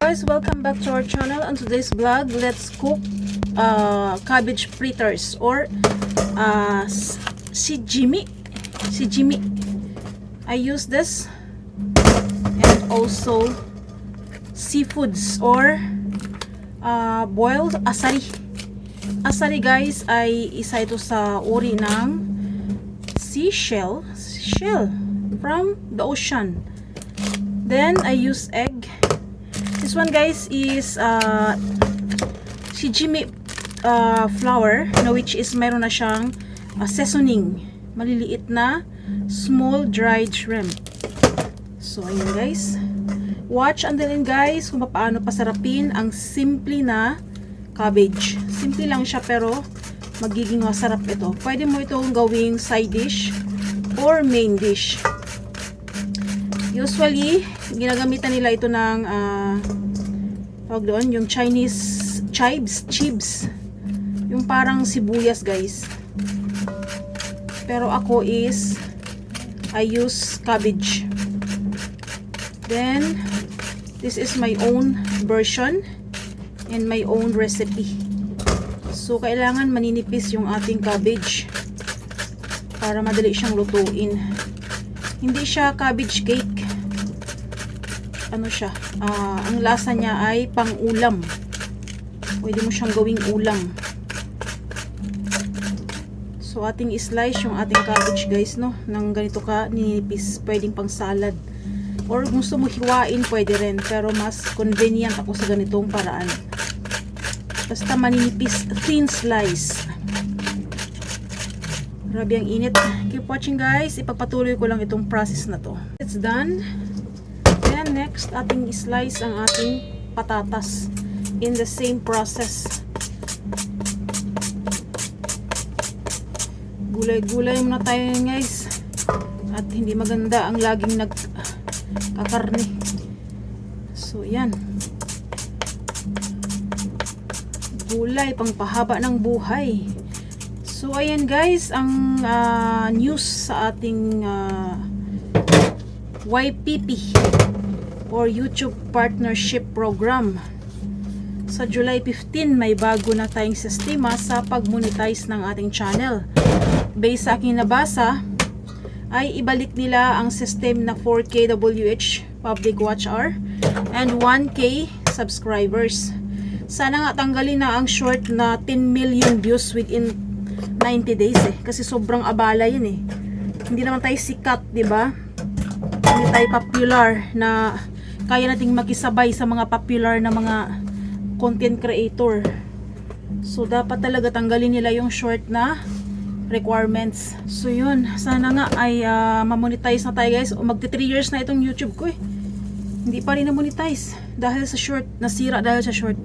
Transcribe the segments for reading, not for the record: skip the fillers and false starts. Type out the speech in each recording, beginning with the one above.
guys, welcome back to our channel. On today's vlog, let's cook cabbage fritters or sijimi. I use this, and also seafoods or boiled asari. Asari guys ay isa ito sa uri ng shell from the ocean. Then I use egg. This one guys is sijimi flour, which is meron na siyang seasoning, maliliit na small dried shrimp. So ayun guys, watch until then guys kung paano pasarapin ang simple na cabbage. Simple lang siya pero magiging masarap ito. Pwede mo itong gawing side dish or main dish. Usually ginagamitan nila ito ng tawag doon, yung Chinese chives, yung parang sibuyas guys. Pero ako is I use cabbage. Then this is my own version and my own recipe. So kailangan maninipis yung ating cabbage para madali siyang lutuin. Hindi siya cabbage cake. Ano siya? Ang lasa niya ay pang-ulam. Pwede mo siyang gawing ulam. So ating slice yung ating cabbage guys, no? Nang ganito ka ninipis, pwedeng pang salad. Or gusto mo hiwain, pwede rin. Pero mas convenient ako sa ganitong paraan. Basta maninipis, thin slice. Grabe ang init. Keep watching guys. Ipagpatuloy ko lang itong process na to. It's done. Then next, ating slice ang ating patatas. In the same process. Gulay-gulay muna tayo guys. At hindi maganda ang laging nagkakarne. So yan. Gulay pang pahaba ng buhay. So ayan guys, ang news sa ating YPP or YouTube Partnership Program. Sa July 15 may bago na tayong sistema sa pag-monetize ng ating channel. Based sa aking nabasa ay ibalik nila ang system na 4K WH public watch hour and 1K subscribers. Sana nga tanggalin na ang short na 10 million views within 90 days kasi sobrang abala yun eh. Hindi naman tayo sikat, di ba? Hindi tayo popular na kaya nating makisabay sa mga popular na mga content creator. So dapat talaga tanggalin nila yung short na requirements. So yun, sana nga ay ma-monetize na tayo guys. O magti 3 years na itong YouTube ko eh. Hindi pa rin na-monetize dahil sa short, nasira dahil sa short.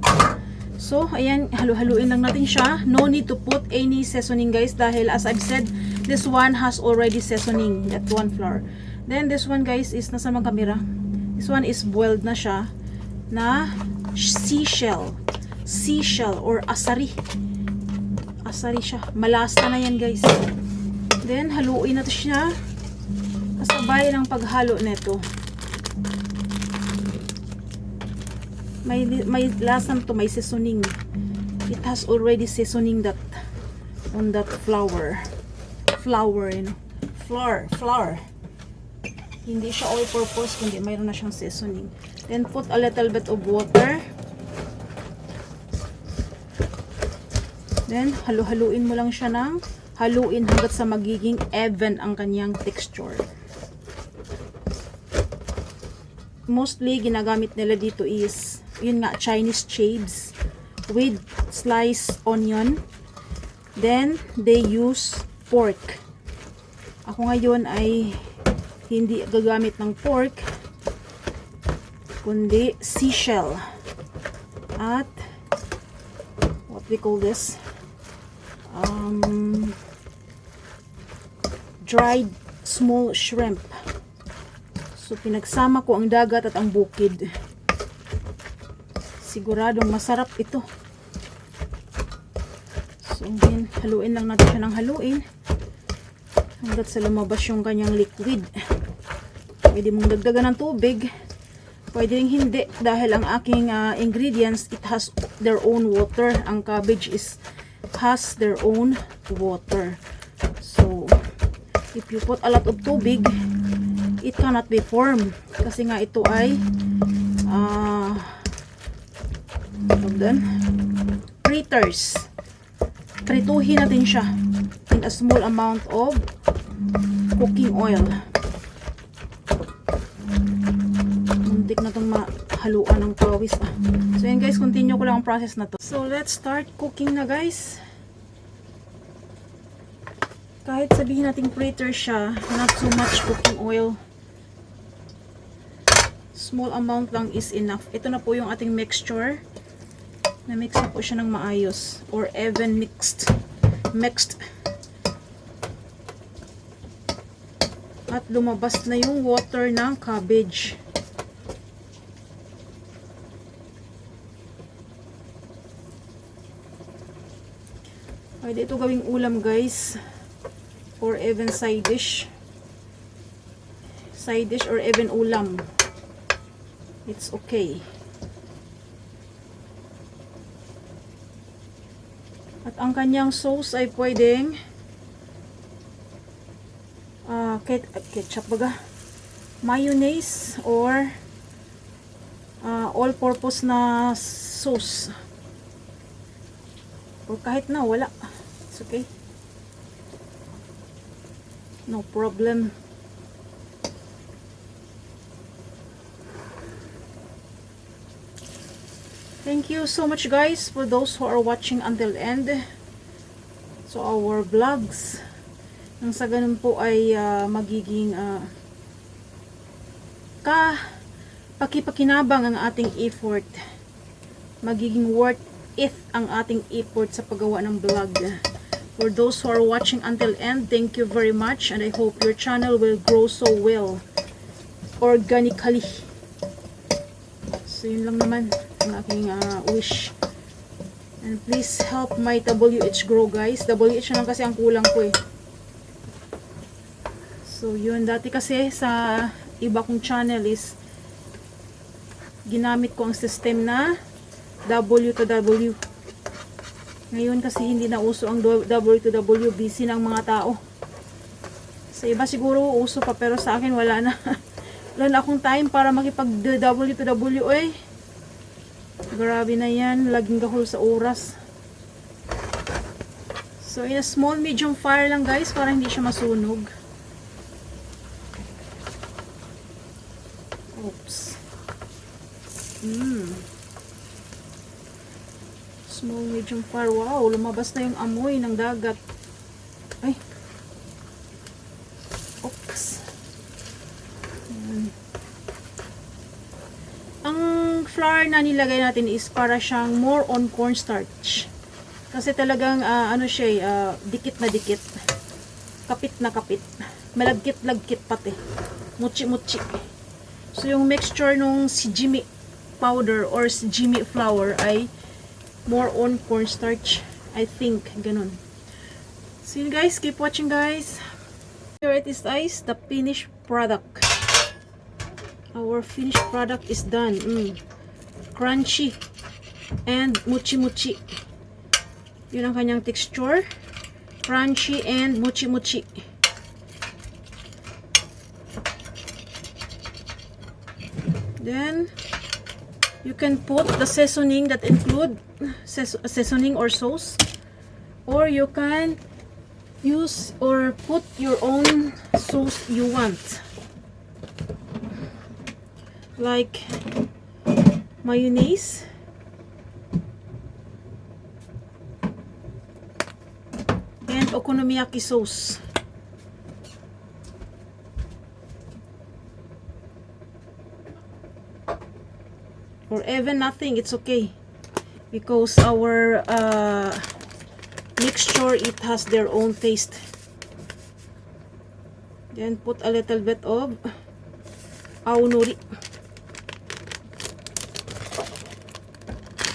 So ayan, halu-haluin lang natin siya. No need to put any seasoning guys dahil as I've said, this one has already seasoning, that one flour. Then this one guys is, nasa mga kamera? This one is boiled na siya na seashell or asari. Asari siya. Malasa na yan guys. Then haluin natin siya. Kasabay ng paghalo nito. May lasang to, may seasoning. It has already seasoning that on that flour, you know. Flour. Hindi siya all purpose kundi mayroon na siyang seasoning. Then put a little bit of water. Then halu-haluin mo lang siya ng haluin hanggat sa magiging even ang kanyang texture. Mostly ginagamit nila dito is yun nga, Chinese chives with sliced onion. Then they use pork. Ako ngayon ay hindi gagamit ng pork kundi seashell at what we call this dried small shrimp. So pinagsama ko ang dagat at ang bukid. Siguradong masarap ito. So yun, haluin lang natin siya ng haluin hanggat sa lumabas yung kanyang liquid. Pwede mong dagdagan ng tubig Pwede rin hindi dahil ang aking ingredients, it has their own water. Ang cabbage has their own water. So, if you put a lot of tubig, it cannot be formed. Kasi nga ito ay fritters. Prituhin natin siya in a small amount of cooking oil. Muntik na itong mahaluan ng pawis. So yan guys, continue ko lang ang process na to. So let's start cooking na guys. Kahit sabihin natin fritter siya, not so much cooking oil. Small amount lang is enough. Ito na po yung ating mixture. Na-mix na po siya ng maayos. Or even mixed. At lumabas na yung water ng cabbage. Pwede ito gawing ulam guys. Or even side dish. Side dish or even ulam. It's okay. At ang kanyang sauce ay pwedeng ketchup baga, mayonnaise or all-purpose na sauce. Or kahit na wala. It's okay. No problem. Thank you so much guys for those who are watching until end. So our vlogs, nang sa ganun po ay magiging pakipakinabang ang ating effort. Magiging worth it ang ating effort sa paggawa ng vlog. For those who are watching until end, thank you very much and I hope your channel will grow so well organically. So yun lang naman ang aking wish. And please help my WH grow guys. WH na lang kasi ang kulang ko eh. So yun, dati kasi sa iba kong channel is ginamit ko ang system na W to W. Ngayon kasi hindi na uso ang W to W. Busy ng mga tao. Sa iba siguro uso pa pero sa akin wala na. Wala na akong time para makipag W to W eh. Grabe na yan, laging gahol sa oras. So in a small medium fire lang guys para hindi siya masunog. Oops. Small medium fire. Wow, lumabas na yung amoy ng dagat. Ay. Oops. Ang flour na nilagay natin is para siyang more on cornstarch. Kasi talagang ano siya, dikit na dikit. Kapit na kapit. Malagkit-lagkit pati. Muchi-muchi. So yung mixture nung sijimi powder or sijimi flour ay more on cornstarch. I think, ganun. So yun guys, keep watching guys. Here it is guys, the finished product. Our finished product is done. Crunchy and muchi-muchi. Yun ang kanyang texture. Crunchy and muchi-muchi. Then, you can put the seasoning that include seasoning or sauce. Or you can use or put your own sauce you want. Like mayonnaise, and okonomiyaki sauce. Or even nothing, it's okay because our mixture, it has their own taste. Then put a little bit of aonori.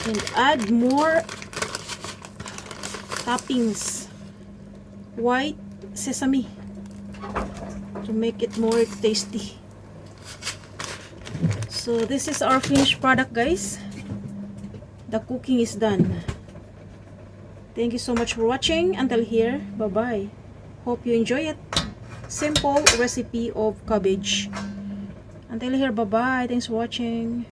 And add more toppings. White sesame to make it more tasty. So this is our finished product, guys. The cooking is done. Thank you so much for watching. Until here, bye-bye. Hope you enjoy it. Simple recipe of cabbage. Until here, bye-bye. Thanks for watching.